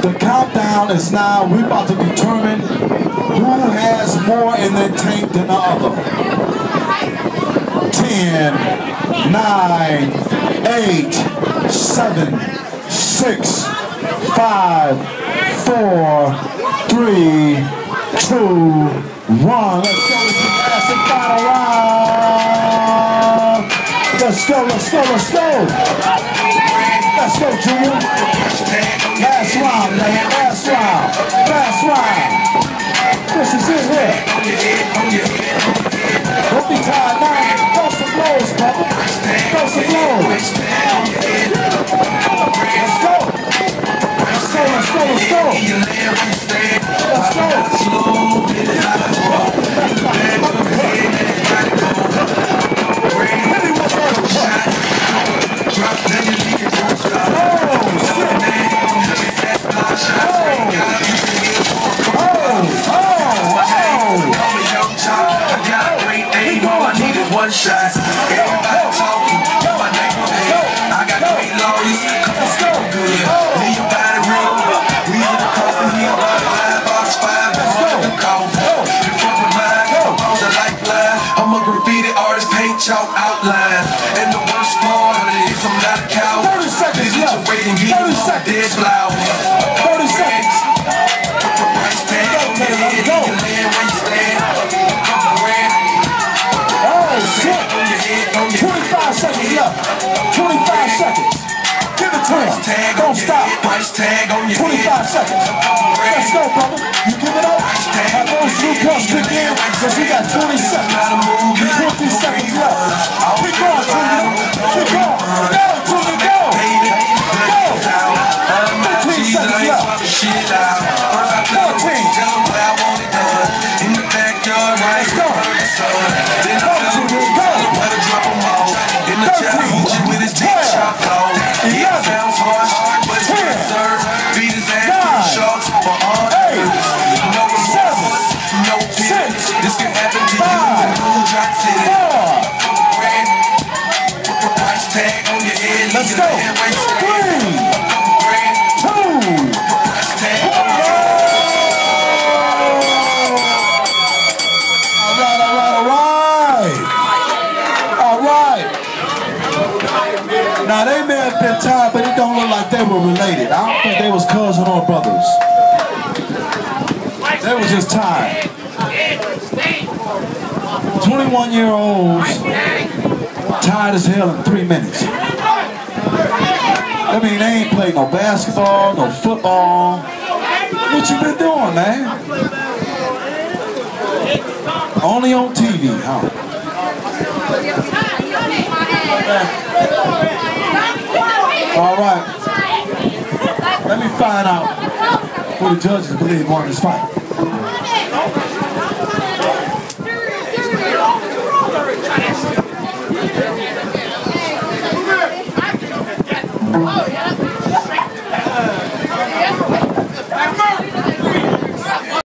The countdown is now. We're about to determine who has more in their tank than the other. 10, 9, 8, 7, 6, 5, 4, 3, 2, 1. Let's go with the last and final round. Let's go, let's go, let's go. Let's go, Junior. Last round, man. Last round. Last round. This is it here. Don't be tired now. Throw some blows, brother. Throw some blows. Let's go. Let's go, let's go, let's go. Let's go. One shot, everybody talking, my neighborhood, I got great lawyers, couple still good, leave your body real, we in the coffin here, live box 5, the coffin, you fuck with mine, I'm on the lifeline, I'm a graffiti artist, paint chalk outline, and the worst part of it is I'm not a coward, this is your rating, get you on dead flower, 30 seconds, price tag on your head, you land where you stand, 25 seconds left. 25 seconds. Give it to him. Don't stop. 25 seconds. Let's go, brother. You give it up. Have those two cuts kick in because you got 20 seconds. 20 seconds left. Keep going, Junior. Keep going. Go, Junior, go. Go. 15 seconds left. 14. Let's go. This can happen to you. Price tag on your head. Let's go. 3, 2. All right. Now they may have been tied, but it don't look like they were related. I don't think they was cousins or brothers. They was just tied. 21-year-olds tired as hell in 3 minutes. I mean, they ain't played no basketball, no football. What you been doing, man? Only on TV, huh? All right. Let me find out who the judges believe won this fight. Oh, yeah.